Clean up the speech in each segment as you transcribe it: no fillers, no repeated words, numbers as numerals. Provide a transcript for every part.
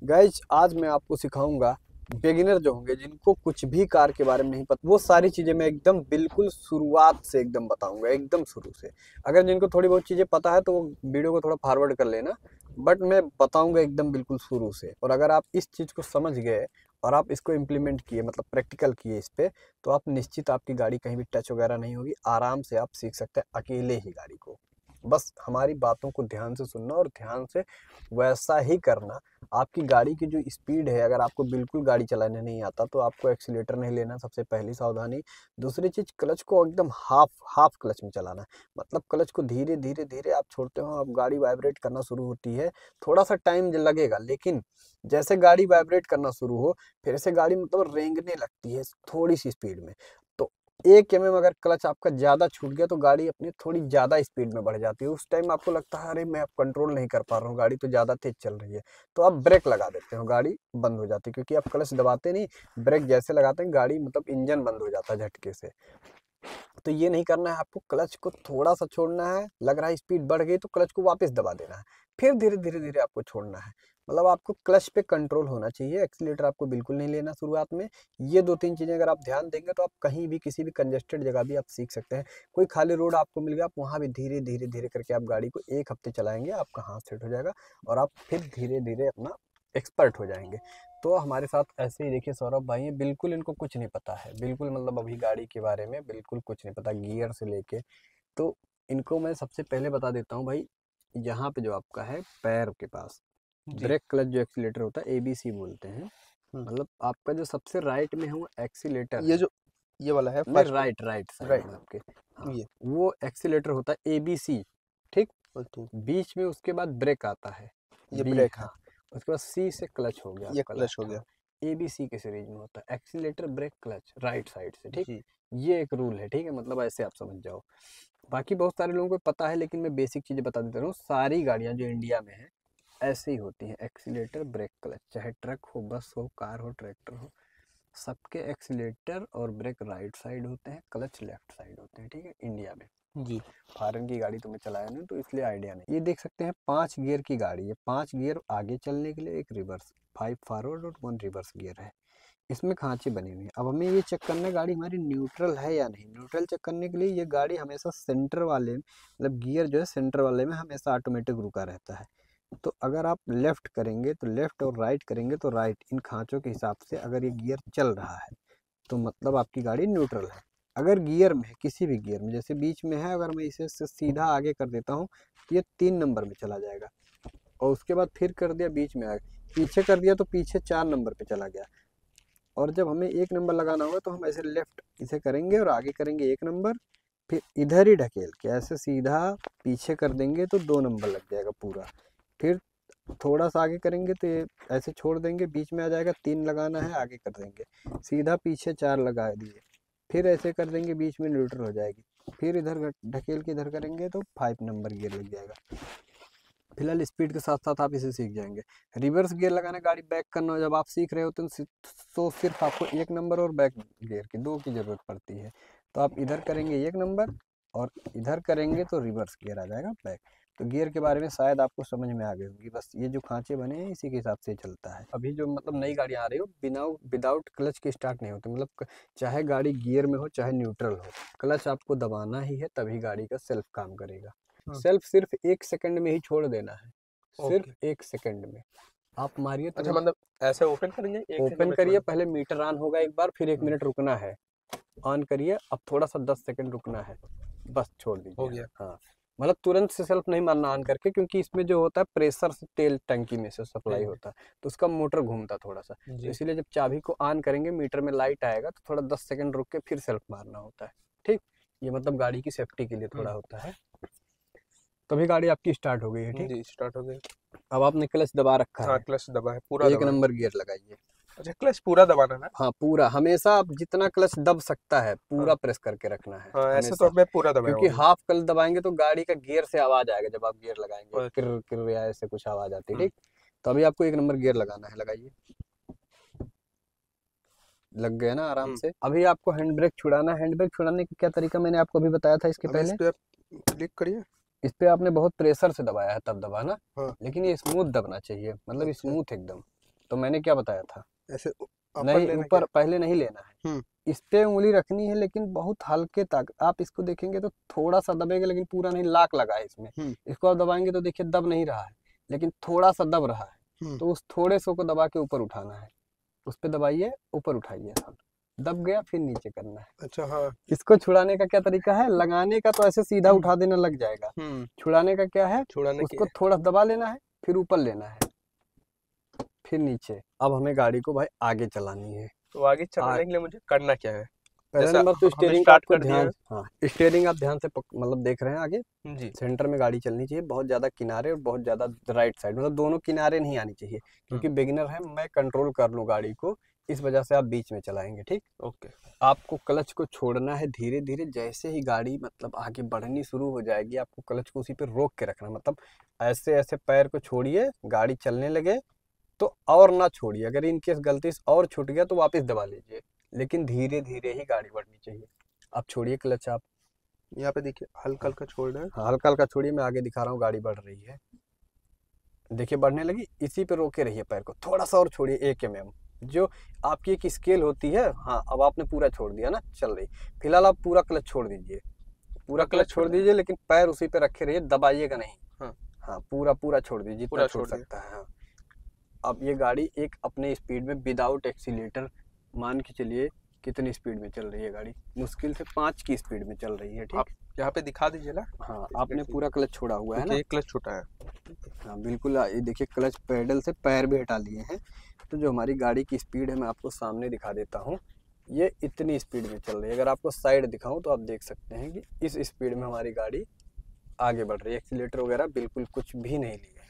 Guys आज मैं आपको सिखाऊंगा बिगिनर जो होंगे जिनको कुछ भी कार के बारे में नहीं पता, वो सारी चीजें मैं एकदम बिल्कुल शुरुआत से एकदम बताऊंगा, एकदम शुरू से। अगर जिनको थोड़ी बहुत चीजें पता है तो वो वीडियो को थोड़ा फॉरवर्ड कर लेना, बट मैं बताऊंगा एकदम बिल्कुल शुरू से। और अगर आप इस चीज को समझ गए और आप इसको इम्प्लीमेंट किए, मतलब प्रैक्टिकल किए इस पे, तो आप निश्चित आपकी गाड़ी कहीं भी टच वगैरह नहीं होगी, आराम से आप सीख सकते हैं अकेले ही गाड़ी को। बस हमारी बातों को ध्यान से सुनना और ध्यान से वैसा ही करना। आपकी गाड़ी की जो स्पीड है, अगर आपको बिल्कुल गाड़ी चलाने नहीं आता तो आपको एक्सीलेटर नहीं लेना, सबसे पहली सावधानी। दूसरी चीज, क्लच को एकदम हाफ हाफ क्लच में चलाना है। मतलब क्लच को धीरे धीरे धीरे आप छोड़ते हो, अब गाड़ी वाइब्रेट करना शुरू होती है। थोड़ा सा टाइम लगेगा, लेकिन जैसे गाड़ी वाइब्रेट करना शुरू हो, फिर से गाड़ी मतलब रेंगने लगती है थोड़ी सी स्पीड में। तो 1 mm अगर क्लच आपका ज्यादा छूट गया तो गाड़ी अपनी थोड़ी ज्यादा स्पीड में बढ़ जाती है। उस टाइम आपको लगता है अरे मैं अब कंट्रोल नहीं कर पा रहा हूँ, गाड़ी तो ज्यादा तेज चल रही है, तो आप ब्रेक लगा देते हो, गाड़ी बंद हो जाती है। क्योंकि आप क्लच दबाते नहीं, ब्रेक जैसे लगाते हैं गाड़ी मतलब इंजन बंद हो जाता है झटके से। तो ये नहीं करना है आपको, क्लच को थोड़ा सा छोड़ना है, लग रहा है स्पीड बढ़ गई तो क्लच को वापस दबा देना है, फिर धीरे धीरे धीरे आपको छोड़ना है। मतलब आपको क्लच पे कंट्रोल होना चाहिए, एक्सीलेटर आपको बिल्कुल नहीं लेना शुरुआत में। ये 2-3 चीजें अगर आप ध्यान देंगे तो आप कहीं भी किसी भी कंजेस्टेड जगह भी आप सीख सकते हैं। कोई खाली रोड आपको मिल गया, आप वहां भी धीरे धीरे धीरे करके आप गाड़ी को 1 हफ्ते चलाएंगे, आपका हाथ सेट हो जाएगा और आप फिर धीरे धीरे अपना एक्सपर्ट हो जाएंगे। तो हमारे साथ ऐसे ही देखिए सौरभ भाई हैं, बिल्कुल इनको कुछ नहीं पता है, बिल्कुल मतलब अभी गाड़ी के बारे में बिल्कुल कुछ नहीं पता, गियर से लेके। तो इनको मैं सबसे पहले बता देता हूँ भाई, यहाँ पे जो आपका है पैर के पास जी। ब्रेक क्लच जो एक्सीलेटर होता है, एबीसी बोलते हैं। हुँ। मतलब आपका जो सबसे राइट में है वो एक्सीलेटर ये है। जो ये वाला है नहीं, फर्स्ट वाला, राइट राइट साइड राइट, में आपके। हाँ, ये वो एक्सीलेटर होता है एबीसी, ठीक। ओके, बीच में उसके बाद ब्रेक आता है, ये बी, ब्रेक है, हाँ। उसके बाद सी से क्लच हो गया ये आपका क्लच हो लास्ट, गया। हाँ। ए बी सी के सीरीज में होता है accelerator break clutch right side से, ठीक। जी, ये एक रूल है, ठीक है, मतलब ऐसे आप समझ जाओ। बाकी बहुत सारे लोगों को पता है, लेकिन मैं बेसिक चीजें बता देता हूँ। सारी गाड़ियां जो इंडिया में है ऐसे ही होती हैं, एक्सीलेटर ब्रेक क्लच, चाहे ट्रक हो, बस हो, कार हो, ट्रैक्टर हो, सबके एक्सीलेटर और ब्रेक राइट साइड होते हैं, क्लच लेफ्ट साइड होते हैं, ठीक है, इंडिया में। जी, फॉरेन की गाड़ी तो मैं चलाया नहीं, तो इसलिए आइडिया नहीं। ये देख सकते हैं 5 गियर की गाड़ी है, 5 गियर आगे चलने के लिए, एक रिवर्स, 5 फॉरवर्ड और 1 रिवर्स गियर है। इसमें खांचे बनी हुई है। अब हमें ये चेक करना है गाड़ी हमारी न्यूट्रल है या नहीं। न्यूट्रल चेक करने के लिए ये गाड़ी हमेशा सेंटर वाले, मतलब गियर जो है सेंटर वाले में हमेशा ऑटोमेटिक रुका रहता है। तो अगर आप लेफ्ट करेंगे तो लेफ्ट और राइट करेंगे तो राइट, इन खांचों के हिसाब से अगर ये गियर चल रहा है तो मतलब आपकी गाड़ी न्यूट्रल है। अगर गियर में है, किसी भी गियर में, जैसे बीच में है, अगर मैं इसे सीधा आगे कर देता हूँ तो ये 3 नंबर में चला जाएगा, और उसके बाद फिर कर दिया बीच में आगे, पीछे कर दिया तो पीछे 4 नंबर पे चला गया। और जब हमें 1 नंबर लगाना होगा तो हम ऐसे लेफ्ट इसे करेंगे और आगे करेंगे 1 नंबर, फिर इधर ही ढकेल के ऐसे सीधा पीछे कर देंगे तो 2 नंबर लग जाएगा पूरा। फिर थोड़ा सा आगे करेंगे तो ये ऐसे छोड़ देंगे, बीच में आ जाएगा, 3 लगाना है, आगे कर देंगे, सीधा पीछे 4 लगा दिए, फिर ऐसे कर देंगे, बीच में न्यूट्रल हो जाएगी। फिर इधर ढकेल के इधर करेंगे तो 5 नंबर गियर लग जाएगा। फिलहाल स्पीड के साथ साथ आप इसे सीख जाएंगे। रिवर्स गियर लगाना, गाड़ी बैक करना जब आप सीख रहे होते हैं तो सिर्फ आपको 1 नंबर और बैक गियर की, दो की जरूरत पड़ती है। तो आप इधर करेंगे 1 नंबर और इधर करेंगे तो रिवर्स गियर आ जाएगा, बैक। तो गियर के बारे में शायद आपको समझ में आ गई होगी। बस ये जो खांचे बने हैं इसी के हिसाब से चलता है। अभी जो मतलब नई गाड़ी आ रही हो, बिना विदाउट क्लच के स्टार्ट नहीं होती, मतलब चाहे गाड़ी गियर में हो चाहे न्यूट्रल हो, क्लच आपको दबाना ही है, तभी गाड़ी का सेल्फ काम करेगा। हाँ, सेल्फ सिर्फ 1 सेकंड में ही छोड़ देना है, ओके। सिर्फ 1 सेकंड में। आप मारिए अच्छा, तुरंत। मतलब ऐसे ओपन करेंगे 1 सेकंड ओपन में करिए, छोड़ेंगे? पहले मीटर ऑन होगा एक बार, फिर एक हाँ, मिनट रुकना है। ऑन करिए, अब थोड़ा सा 10 सेकंड रुकना है, बस छोड़ हो दीजिए। गया। हाँ, मतलब तुरंत से सेल्फ नहीं मारना ऑन करके, क्योंकि इसमें जो होता है प्रेशर से तेल टंकी में से हाँ, सप्लाई हाँ, होता है, तो उसका मोटर घूमता थोड़ा सा। तो जी, इसीलिए जब चाबी को ऑन करेंगे, मीटर में लाइट आएगा तो थोड़ा 10 सेकंड रुक के फिर सेल्फ मारना होता है, ठीक। ये मतलब गाड़ी की सेफ्टी के लिए हुँ, थोड़ा होता है। तभी गाड़ी आपकी स्टार्ट हो गई है, ठीक। जी, स्टार्ट हो गई। अब आपने क्लच दबा रखा हाँ, है, क्लच दबा है, पूरा एक दबा है। नंबर गियर लगाइए। अच्छा, क्लच पूरा दबाना है ना? हाँ, पूरा, हमेशा आप जितना क्लच दब सकता है हाँ, पूरा प्रेस करके रखना है, हाँ, ऐसे तो हमेशा। अब मैं पूरा दबाया हुआ क्योंकि हूँ। हाफ क्लच दबाएंगे तो गाड़ी का गियर से आवाज आएगा, जब आप गियर लगाएंगे ओके, किर किर या ऐसे कुछ आवाज आती है, हुँ, ठीक। तो अभी आपको 1 नंबर गियर लगाना है, लगाइए। लग गया ना आराम हुँ। से। अभी आपको हैंड ब्रेक छुड़ाना है। हैंड ब्रेक छुड़ाने का क्या तरीका मैंने आपको अभी बताया था इसके अभी इस पहले। पे आप क्लिक करिए। इस पे आपने बहुत प्रेशर से दबाया है तब दबा ना, हाँ। लेकिन ये स्मूथ दबना चाहिए, मतलब अच्छा। स्मूथ एकदम। तो मैंने क्या बताया था, ऐसे ऊपर नहीं लेना ऊपर क्या? पहले नहीं लेना है, हम्म। इस पे उंगली रखनी है, लेकिन बहुत हल्के तक। आप इसको देखेंगे तो थोड़ा सा दबेगा, लेकिन पूरा नहीं, लाक लगा है इसमें। हम्म। इसको आप दबाएंगे तो देखिए दब नहीं रहा है, लेकिन थोड़ा सा दब रहा है। हम्म। तो उस थोड़े से को दबा के ऊपर उठाना है, उस पे दबाइए, ऊपर उठाइए, दब गया फिर नीचे करना है। अच्छा हाँ। इसको छुड़ाने का क्या तरीका है, लगाने का तो ऐसे सीधा उठा देना लग जाएगा, हम्म। छुड़ाने का क्या है, छुड़ाने की उसको थोड़ा दबा लेना है, फिर ऊपर लेना है, फिर नीचे। अब हमें गाड़ी को भाई आगे चलानी है। तो आगे चलाने के लिए मुझे करना क्या है? पहला जैसा नंबर तो हमें स्टीयरिंग को स्टार्ट आपको कर दिया ध्यान, हाँ स्टीयरिंग आप ध्यान से मतलब देख रहे हैं आगे, जी। सेंटर में गाड़ी चलनी चाहिए, बहुत ज़्यादा किनारे और बहुत ज़्यादा राइट साइड, मतलब दोनों किनारे नहीं आनी चाहिए, क्योंकि बिगिनर है, मैं कंट्रोल कर लूँ गाड़ी को, इस वजह से आप बीच में चलाएंगे, ठीक। ओके। आपको क्लच को छोड़ना है धीरे धीरे, जैसे ही गाड़ी मतलब आगे बढ़नी शुरू हो जाएगी, आपको क्लच को उसी पे रोक के रखना, मतलब ऐसे ऐसे पैर को छोड़िए, गाड़ी चलने लगे तो और ना छोड़िए, अगर इनकेस गलती से और छूट गया तो वापस दबा लीजिए, लेकिन धीरे धीरे ही गाड़ी बढ़नी चाहिए। आप छोड़िए क्लच, आप यहाँ पे देखिए हल्का हल्का छोड़ना है। हाँ हल्का हल्का छोड़िए, मैं आगे दिखा रहा हूँ, गाड़ी बढ़ रही है, देखिए बढ़ने लगी, इसी पे रोके रहिए पैर को, थोड़ा सा और छोड़िए 1 mm, जो आपकी एक स्केल होती है। हाँ अब आपने पूरा छोड़ दिया ना, चल रही। फिलहाल आप पूरा क्लच छोड़ दीजिए, पूरा क्लच छोड़ दीजिए, लेकिन पैर उसी पे रखे रहिए, दबाइएगा नहीं। हाँ। हाँ पूरा पूरा छोड़ दीजिए, जितना पूरा छोड़ छोड़ दिया। सकता है। हाँ अब ये गाड़ी एक अपने स्पीड में विदाउट एक्सीलेटर, मान के चलिए कितनी स्पीड में चल रही है गाड़ी, मुश्किल से 5 की स्पीड में चल रही है, आप ठीक। यहाँ पे दिखा दीजिए ना। हाँ आपने पूरा क्लच छोड़ा हुआ है ना, एक क्लच छोटा है। हाँ बिल्कुल, ये देखिए क्लच पेडल से पैर भी हटा लिए हैं। तो जो हमारी गाड़ी की स्पीड है, मैं आपको सामने दिखा देता हूँ, ये इतनी स्पीड में चल रही है। अगर आपको साइड दिखाऊं तो आप देख सकते हैं कि इस स्पीड में हमारी गाड़ी आगे बढ़ रही है, एक्सीलेटर वगैरह बिल्कुल कुछ भी नहीं लिया है,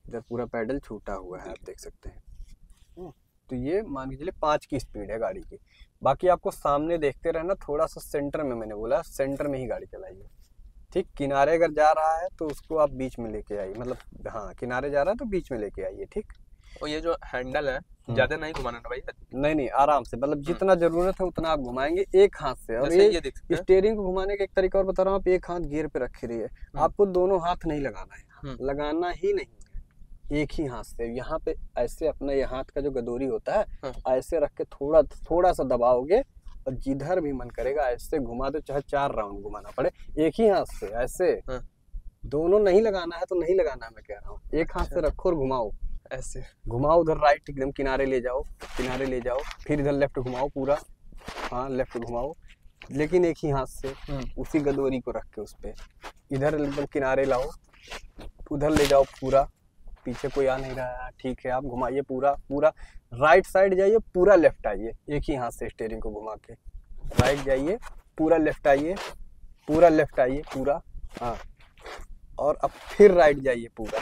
इधर पूरा पैडल छूटा हुआ है, आप देख सकते हैं। तो ये मान के चलिए 5 की स्पीड है गाड़ी की। बाकी आपको सामने देखते रहना, थोड़ा सा सेंटर में, मैंने बोला सेंटर में ही गाड़ी चलाइए, ठीक। किनारे अगर जा रहा है तो उसको आप बीच में लेके आइए, मतलब हाँ किनारे जा रहा है तो बीच में लेके आइए, ठीक। और ये जो हैंडल है ज्यादा नहीं घुमाना ना भाई? नहीं नहीं, आराम से, मतलब जितना जरूरत है उतना आप घुमाएंगे एक हाथ से। और जैसे ये देख सकते हैं। स्टीयरिंग को घुमाने का एक तरीका और बता रहा हूँ, आप एक हाथ गियर पे रखे रहिए, आपको दोनों हाथ नहीं लगाना है, लगाना ही नहीं है, एक ही हाथ से। यहाँ पे ऐसे अपना ये हाथ का जो गदोरी होता है, ऐसे रख के थोड़ा थोड़ा सा दबाओगे, और जिधर भी मन करेगा ऐसे घुमा दो, चाहे 4 राउंड घुमाना पड़े, एक ही हाथ से ऐसे। दोनों नहीं लगाना है तो नहीं लगाना है, मैं कह रहा हूँ, एक हाथ से रखो और घुमाओ, ऐसे घुमाओ, उधर राइट एकदम किनारे ले जाओ, किनारे ले जाओ, फिर इधर लेफ्ट घुमाओ पूरा, हाँ लेफ्ट घुमाओ, लेकिन एक ही हाथ से, उसी गदोरी को रख के उस पे इधर एकदम किनारे लाओ, उधर ले जाओ पूरा, पीछे कोई आ नहीं रहा है, ठीक है। आप घुमाइए पूरा पूरा, राइट साइड जाइए, पूरा लेफ्ट आइए, एक ही हाथ से स्टीयरिंग को घुमा के, राइट जाइए, पूरा लेफ्ट आइए, पूरा लेफ्ट आइए पूरा, हाँ, और अब फिर राइट जाइए पूरा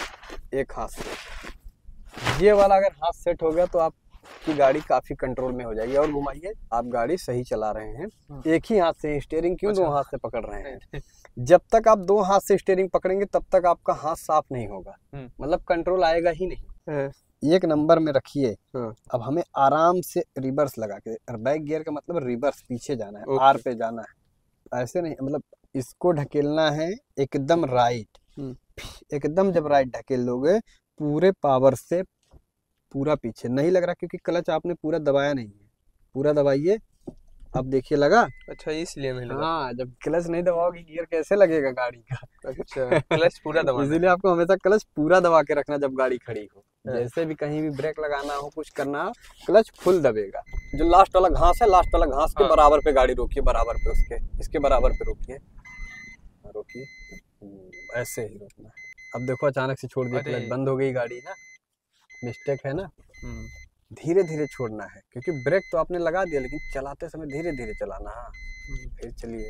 एक हाथ से। ये वाला अगर हाथ सेट हो गया तो आपकी गाड़ी काफी कंट्रोल में हो जाएगी। और घुमाइए, आप गाड़ी सही चला रहे हैं, एक ही हाथ से स्टीयरिंग क्यों दो हाथ से पकड़ रहे हैं? जब तक आप 2 हाथ से स्टीयरिंग पकड़ेंगे तब तक आपका हाथ साफ नहीं होगा, मतलब कंट्रोल आएगा ही नहीं। एक नंबर में रखिए। अब हमें आराम से रिवर्स लगा के, बैक गियर का मतलब रिवर्स, पीछे जाना है, आर पे जाना है, ऐसे नहीं, मतलब इसको ढकेलना है एकदम राइट, एकदम जब राइट ढकेल लोगे पूरे पावर से, पूरा पीछे नहीं लग रहा क्योंकि क्लच आपने पूरा दबाया नहीं है, पूरा दबाइए, अब देखिए लगा। अच्छा इसलिए नहीं लगा। हाँ जब क्लच नहीं दबाओगे गियर कैसे लगेगा गाड़ी का? अच्छा क्लच पूरा दबाना इसीलिए आपको हमेशा क्लच पूरा दबा के रखना जब गाड़ी खड़ी हो, जैसे भी कहीं भी ब्रेक लगाना हो, कुछ करना हो, क्लच फुल दबेगा। जो लास्ट वाला घास है, लास्ट वाला घास के बराबर पे गाड़ी रोकिए, बराबर पे उसके, इसके बराबर पे रोकिए, रोकिए, ऐसे ही रोकना है। अब देखो अचानक से छोड़ दिया, क्लच बंद हो गई गाड़ी ना, मिस्टेक है ना। धीरे धीरे छोड़ना है, क्योंकि ब्रेक तो आपने लगा दिया, लेकिन चलाते समय धीरे धीरे चलाना। हाँ फिर चलिए,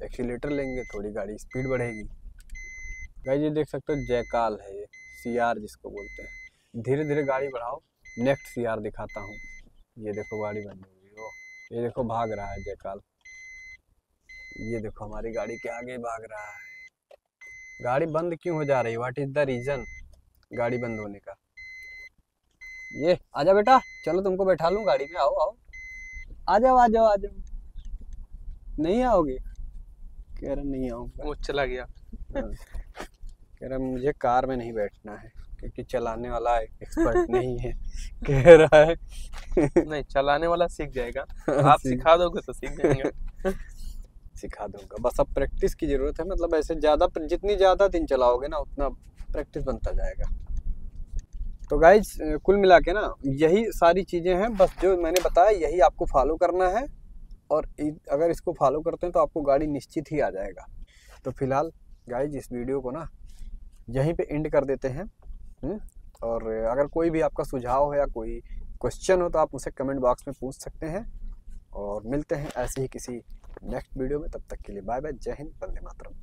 एक्सीलेटर लेंगे, थोड़ी गाड़ी स्पीड बढ़ेगी। गाइस ये देख सकते हो जयकाल है, ये सीआर जिसको बोलते हैं। धीरे धीरे गाड़ी बढ़ाओ, नेक्स्ट सीआर दिखाता हूँ। ये देखो गाड़ी बंद हो गई, वो ये देखो भाग रहा है जयकाल, ये देखो हमारी गाड़ी के आगे भाग रहा है। गाड़ी बंद क्यों हो जा रही है, व्हाट इज द रीजन गाड़ी बंद होने का? ये आजा बेटा, चलो तुमको बैठा लूं गाड़ी में, आओ आओ, आ जाओ आ जाओ आ जाओ। नहीं आओगे? कह रहा नहीं आऊंगा, वो चला गया। कह रहा मुझे कार में नहीं बैठना है क्योंकि चलाने वाला एक्सपर्ट नहीं है। कह रहा है नहीं, चलाने वाला सीख जाएगा, आप सिखा दोगे तो सीख जाएंगे। सिखा दूंगा, बस अब प्रैक्टिस की जरूरत है। मतलब ऐसे जितनी ज़्यादा दिन चलाओगे ना उतना प्रैक्टिस बनता जाएगा। तो गाइज कुल मिला के ना यही सारी चीज़ें हैं, बस जो मैंने बताया यही आपको फॉलो करना है। और अगर इसको फॉलो करते हैं तो आपको गाड़ी निश्चित ही आ जाएगा। तो फिलहाल गाइज इस वीडियो को ना यहीं पे एंड कर देते हैं। और अगर कोई भी आपका सुझाव है या कोई क्वेश्चन हो तो आप मुझसे कमेंट बॉक्स में पूछ सकते हैं। और मिलते हैं ऐसे ही किसी नेक्स्ट वीडियो में, तब तक के लिए बाय बाय, जय हिंद, वंदे मातरम।